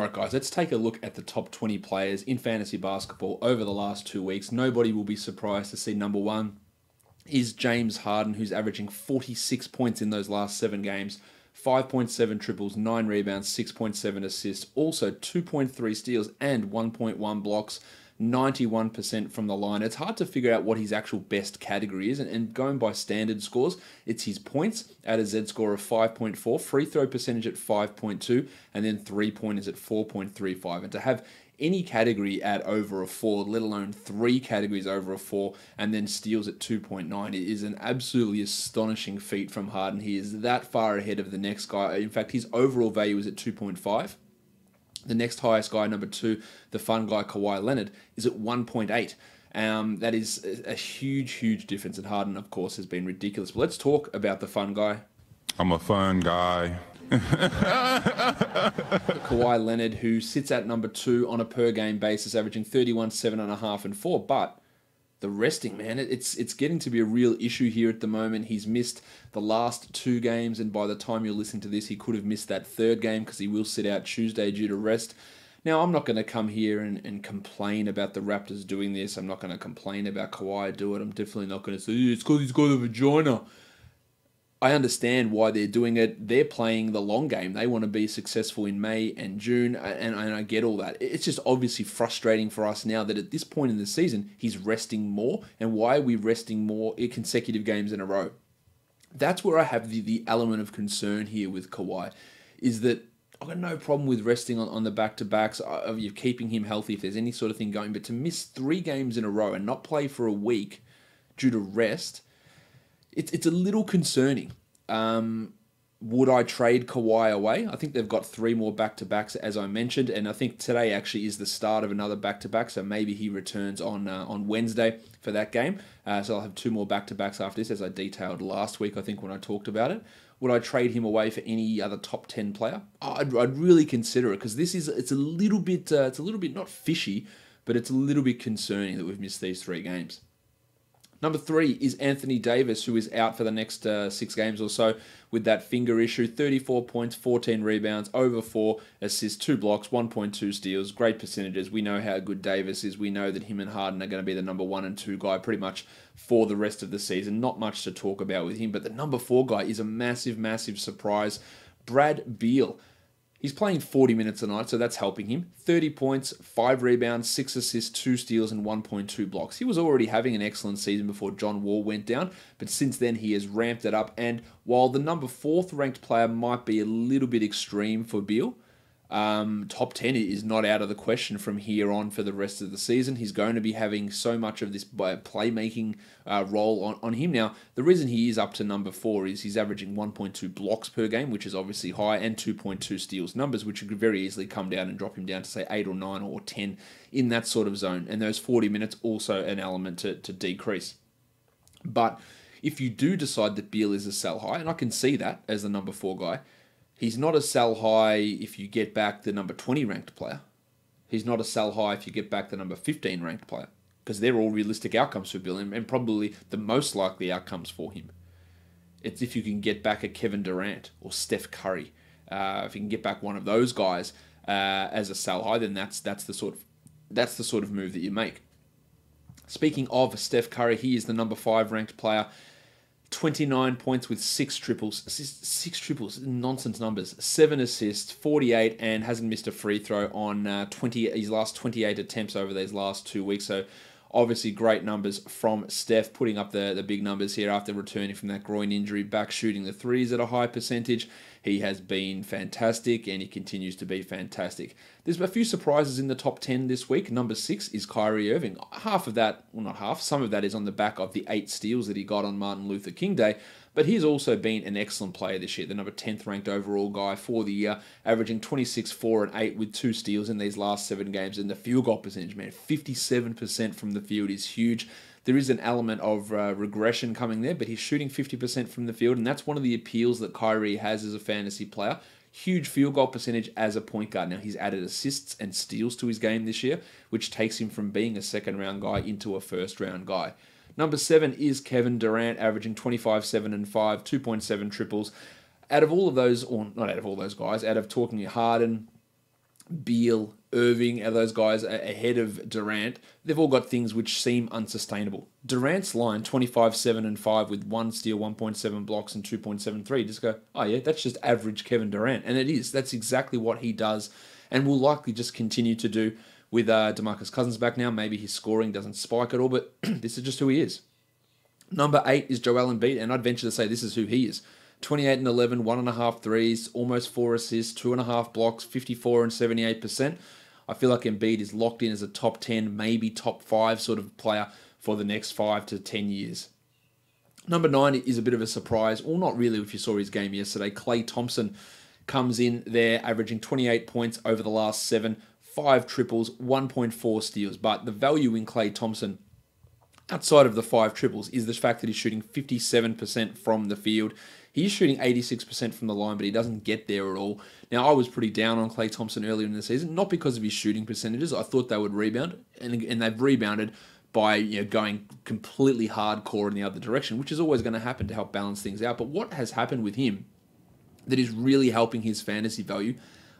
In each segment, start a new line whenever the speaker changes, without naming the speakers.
All right, guys, let's take a look at the top 20 players in fantasy basketball over the last 2 weeks. Nobody will be surprised to see number one is James Harden, who's averaging 46 points in those last 7 games, 5.7 triples, 9 rebounds, 6.7 assists, also 2.3 steals and 1.1 blocks, 91% from the line. It's hard to figure out what his actual best category is, and going by standard scores, it's his points at a Z score of 5.4, free throw percentage at 5.2, and then three-pointers at 4.35. And to have any category at over a 4, let alone 3 categories over a 4, and then steals at 2.9, it is an absolutely astonishing feat from Harden. He is that far ahead of the next guy. In fact, his overall value is at 2.5. The next highest guy, number 2, the fun guy, Kawhi Leonard, is at 1.8. That is a huge, huge difference. And Harden, of course, has been ridiculous. But let's talk about the fun guy.
I'm a fun guy.
Kawhi Leonard, who sits at number 2 on a per-game basis, averaging 31, 7.5, and 4. But the resting, man, it's getting to be a real issue here at the moment. He's missed the last 2 games, and by the time you're listening to this, he could have missed that 3rd game because he will sit out Tuesday due to rest. Now, I'm not going to come here and complain about the Raptors doing this. I'm not going to complain about Kawhi doing it. I'm definitely not going to say, it's because he's got a vagina. I understand why they're doing it. They're playing the long game. They want to be successful in May and June, and I get all that. It's just obviously frustrating for us now that at this point in the season, he's resting more. And why are we resting more consecutive games in a row? That's where I have the element of concern here with Kawhi, is that I've got no problem with resting on the back-to-backs, of you keeping him healthy if there's any sort of thing going, but to miss 3 games in a row and not play for a week due to rest, it's a little concerning. Would I trade Kawhi away? I think they've got 3 more back-to-backs, as I mentioned, and I think today actually is the start of another back-to-back, so maybe he returns on Wednesday for that game. So I'll have 2 more back-to-backs after this, as I detailed last week, I think, when I talked about it. Would I trade him away for any other top 10 player? I'd really consider it, because it's a little bit not fishy, but it's a little bit concerning that we've missed these 3 games. Number 3 is Anthony Davis, who is out for the next 6 games or so with that finger issue. 34 points, 14 rebounds, over 4 assists, 2 blocks, 1.2 steals. Great percentages. We know how good Davis is. We know that him and Harden are going to be the number 1 and 2 guy pretty much for the rest of the season. Not much to talk about with him, but the number 4 guy is a massive, massive surprise. Brad Beal. He's playing 40 minutes a night, so that's helping him. 30 points, 5 rebounds, 6 assists, 2 steals, and 1.2 blocks. He was already having an excellent season before John Wall went down, but since then he has ramped it up. And while the number 4th ranked player might be a little bit extreme for Beal, top 10 is not out of the question from here on for the rest of the season. He's going to be having so much of this playmaking role on him. Now, the reason he is up to number 4 is he's averaging 1.2 blocks per game, which is obviously high, and 2.2 steals, numbers which could very easily come down and drop him down to, say, 8 or 9 or 10 in that sort of zone. And those 40 minutes also an element to decrease. But if you do decide that Beal is a sell high, and I can see that as the number 4 guy, he's not a sell high if you get back the number 20 ranked player. He's not a sell high if you get back the number 15 ranked player, because they're all realistic outcomes for Bill and probably the most likely outcomes for him. It's if you can get back a Kevin Durant or Steph Curry. If you can get back one of those guys as a sell high, then that's the sort of move that you make. Speaking of Steph Curry, he is the number 5 ranked player. 29 points with 6 triples. 6 triples, nonsense numbers. 7 assists, 48, and hasn't missed a free throw on his last 28 attempts over these last 2 weeks. So obviously great numbers from Steph, putting up the big numbers here after returning from that groin injury, back shooting the threes at a high percentage. He has been fantastic, and he continues to be fantastic. There's a few surprises in the top 10 this week. Number 6 is Kyrie Irving. Half of that, well, not half, some of that is on the back of the 8 steals that he got on Martin Luther King Day, but he's also been an excellent player this year, the number 10th ranked overall guy for the year, averaging 26, 4, and 8 with 2 steals in these last 7 games. And the field goal percentage, man, 57% from the field is huge. There is an element of regression coming there, but he's shooting 50% from the field, and that's one of the appeals that Kyrie has as a fantasy player. Huge field goal percentage as a point guard. Now, he's added assists and steals to his game this year, which takes him from being a second-round guy into a first-round guy. Number 7 is Kevin Durant, averaging 25, 7, and 5, 2.7 triples. Out of all of those, or not out of all those guys, out of talking Harden, Beal, Irving, are those guys ahead of Durant. They've all got things which seem unsustainable. Durant's line, 25, 7, and 5 with 1 steal, 1.7 blocks, and 2.73. Just go, oh yeah, that's just average Kevin Durant. And it is. That's exactly what he does and will likely just continue to do with DeMarcus Cousins back now. Maybe his scoring doesn't spike at all, but this is just who he is. Number 8 is Joel Embiid, and I'd venture to say this is who he is. 28 and 11, 1.5 threes, almost 4 assists, 2.5 blocks, 54 and 78%. I feel like Embiid is locked in as a top 10, maybe top 5 sort of player for the next 5 to 10 years. Number 9 is a bit of a surprise. Well, not really if you saw his game yesterday. Klay Thompson comes in there averaging 28 points over the last 7, 5 triples, 1.4 steals. But the value in Klay Thompson, outside of the 5 triples, is the fact that he's shooting 57% from the field. He's shooting 86% from the line, but he doesn't get there at all. Now, I was pretty down on Klay Thompson earlier in the season, not because of his shooting percentages. I thought they would rebound, and they've rebounded by going completely hardcore in the other direction, which is always going to happen to help balance things out. But what has happened with him that is really helping his fantasy value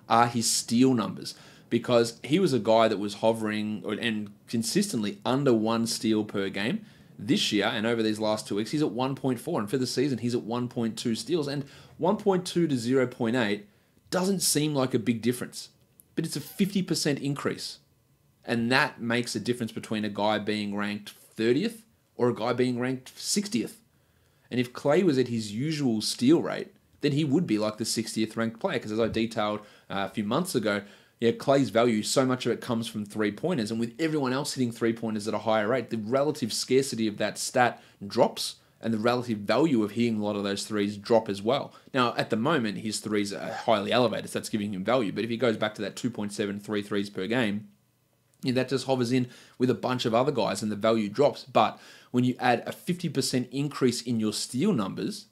are his steal numbers, because he was a guy that was hovering and consistently under 1 steal per game. This year and over these last 2 weeks, he's at 1.4, and for the season, he's at 1.2 steals. And 1.2 to 0.8 doesn't seem like a big difference, but it's a 50% increase. And that makes a difference between a guy being ranked 30th or a guy being ranked 60th. And if Klay was at his usual steal rate, then he would be like the 60th ranked player, because as I detailed a few months ago, Klay's value, so much of it comes from 3-pointers, and with everyone else hitting 3-pointers at a higher rate, the relative scarcity of that stat drops, and the relative value of hitting a lot of those threes drop as well. Now, at the moment, his threes are highly elevated, so that's giving him value, but if he goes back to that 2.73 threes per game, that just hovers in with a bunch of other guys, and the value drops. But when you add a 50% increase in your steal numbers,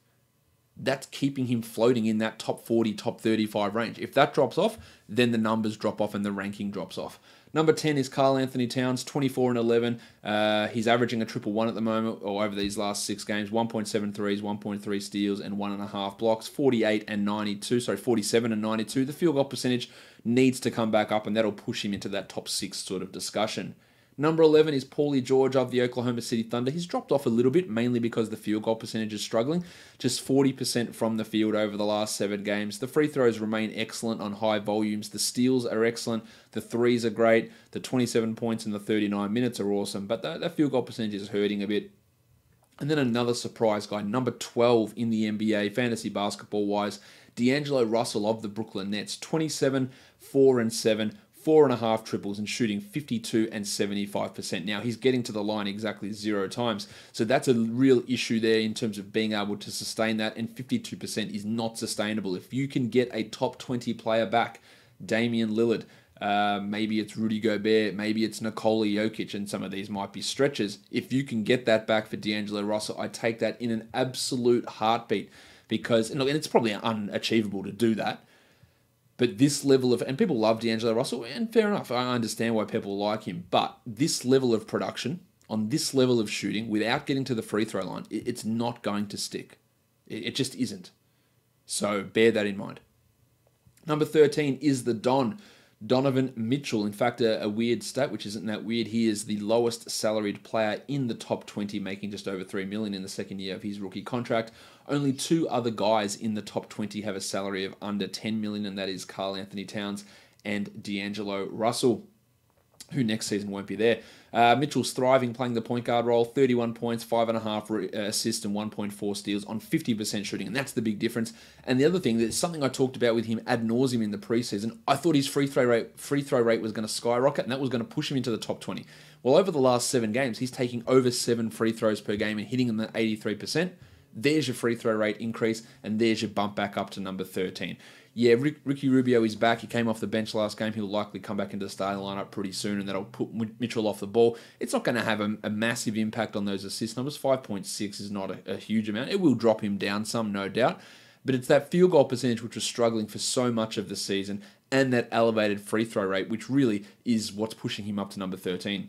that's keeping him floating in that top 40, top 35 range. If that drops off, then the numbers drop off and the ranking drops off. Number 10 is Karl Anthony Towns, 24 and 11. He's averaging a triple one at the moment, or over these last 6 games, 1.7 threes, 1.3 steals, and 1.5 blocks, 47 and 92. The field goal percentage needs to come back up, and that'll push him into that top 6 sort of discussion. Number 11 is Paulie George of the Oklahoma City Thunder. He's dropped off a little bit, mainly because the field goal percentage is struggling. Just 40% from the field over the last 7 games. The free throws remain excellent on high volumes. The steals are excellent. The threes are great. The 27 points in the 39 minutes are awesome. But that field goal percentage is hurting a bit. And then another surprise guy, number 12 in the NBA, fantasy basketball-wise, D'Angelo Russell of the Brooklyn Nets. 27, 4 and 7. 4.5 triples and shooting 52 and 75%. Now, he's getting to the line exactly 0 times. So that's a real issue there in terms of being able to sustain that. And 52% is not sustainable. If you can get a top 20 player back, Damian Lillard, maybe it's Rudy Gobert, maybe it's Nikola Jokic, and some of these might be stretches. If you can get that back for D'Angelo Russell, I take that in an absolute heartbeat, because, and it's probably unachievable to do that. But this level of, and people love D'Angelo Russell, and fair enough, I understand why people like him, but this level of production, on this level of shooting, without getting to the free throw line, it's not going to stick. It just isn't. So bear that in mind. Number 13 is the Donovan Mitchell. In fact, a weird stat, which isn't that weird. He is the lowest salaried player in the top 20, making just over $3 million in the second year of his rookie contract. Only 2 other guys in the top 20 have a salary of under $10 million, and that is Karl Anthony Towns and D'Angelo Russell, who next season won't be there. Mitchell's thriving playing the point guard role, 31 points, 5.5 assists, and 1.4 steals on 50% shooting, and that's the big difference. And the other thing, that's something I talked about with him ad nauseum in the preseason, I thought his free throw rate was going to skyrocket, and that was going to push him into the top 20. Well, over the last 7 games, he's taking over 7 free throws per game and hitting them at 83%. There's your free throw rate increase, and there's your bump back up to number 13. Yeah, Ricky Rubio is back. He came off the bench last game. He'll likely come back into the starting lineup pretty soon, and that'll put Mitchell off the ball. It's not going to have a massive impact on those assist numbers. 5.6 is not a huge amount. It will drop him down some, no doubt. But it's that field goal percentage which was struggling for so much of the season, and that elevated free throw rate, which really is what's pushing him up to number 13.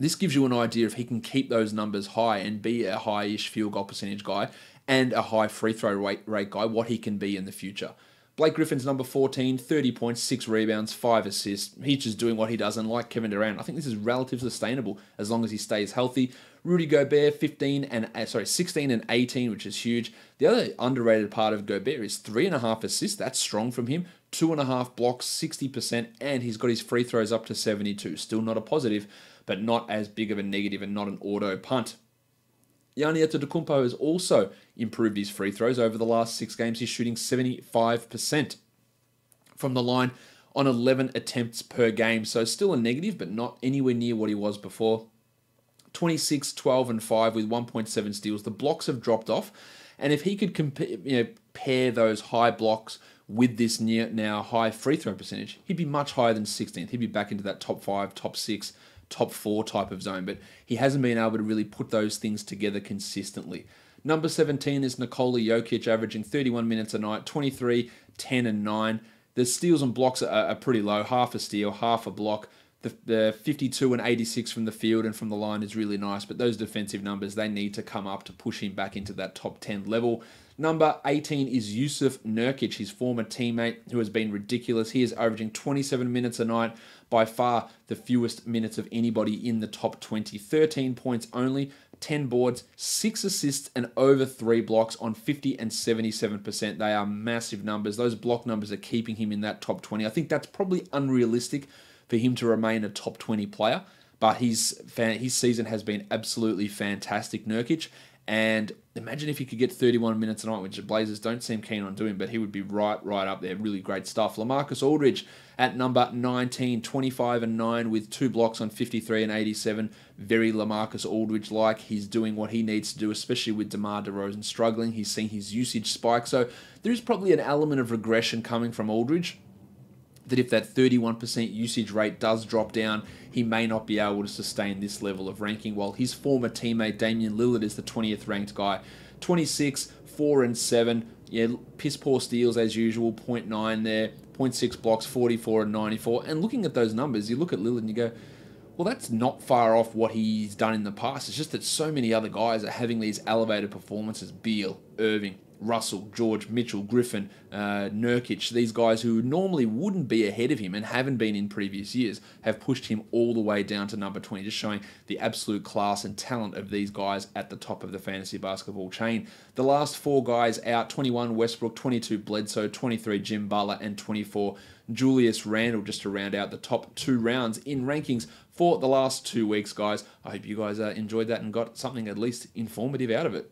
This gives you an idea if he can keep those numbers high and be a high-ish field goal percentage guy and a high free throw rate guy, what he can be in the future. Blake Griffin's number 14, 30 points, 6 rebounds, 5 assists. He's just doing what he does, and like Kevin Durant, I think this is relatively sustainable as long as he stays healthy. Rudy Gobert, 16 and 18, which is huge. The other underrated part of Gobert is 3.5 assists. That's strong from him. 2.5 blocks, 60%, and he's got his free throws up to 72. Still not a positive, but not as big of a negative and not an auto punt. Giannis Antetokounmpo has also improved his free throws over the last 6 games. He's shooting 75% from the line on 11 attempts per game. So still a negative, but not anywhere near what he was before. 26, 12, and 5 with 1.7 steals. The blocks have dropped off. And if he could pair those high blocks with this now high free throw percentage, he'd be much higher than 16th. He'd be back into that top 5, top 6, top 4 type of zone. But he hasn't been able to really put those things together consistently. Number 17 is Nikola Jokic, averaging 31 minutes a night, 23, 10, and 9. The steals and blocks are pretty low. Half a steal, half a block. The 52 and 86 from the field and from the line is really nice, but those defensive numbers, they need to come up to push him back into that top 10 level. Number 18 is Yusuf Nurkic, his former teammate, who has been ridiculous. He is averaging 27 minutes a night, by far the fewest minutes of anybody in the top 20. 13 points only, 10 boards, 6 assists, and over 3 blocks on 50 and 77%. They are massive numbers. Those block numbers are keeping him in that top 20. I think that's probably unrealistic for him to remain a top 20 player, but his season has been absolutely fantastic, Nurkic. And imagine if he could get 31 minutes a night, which the Blazers don't seem keen on doing, but he would be right up there. Really great stuff. LaMarcus Aldridge at number 19, 25 and 9 with 2 blocks on 53 and 87. Very LaMarcus Aldridge-like. He's doing what he needs to do, especially with DeMar DeRozan struggling. He's seen his usage spike. So there is probably an element of regression coming from Aldridge, that if that 31% usage rate does drop down, he may not be able to sustain this level of ranking, while his former teammate Damian Lillard is the 20th ranked guy. 26, 4 and 7. Yeah, piss poor steals as usual, 0.9 there, 0.6 blocks, 44 and 94. And looking at those numbers, you look at Lillard and you go, well, that's not far off what he's done in the past. It's just that so many other guys are having these elevated performances. Beal, Irving, Russell, George, Mitchell, Griffin, Nurkic, these guys who normally wouldn't be ahead of him and haven't been in previous years, have pushed him all the way down to number 20, just showing the absolute class and talent of these guys at the top of the fantasy basketball chain. The last 4 guys out, 21 Westbrook, 22 Bledsoe, 23 Jim Butler, and 24 Julius Randle, just to round out the top 2 rounds in rankings for the last 2 weeks, guys. I hope you guys enjoyed that and got something at least informative out of it.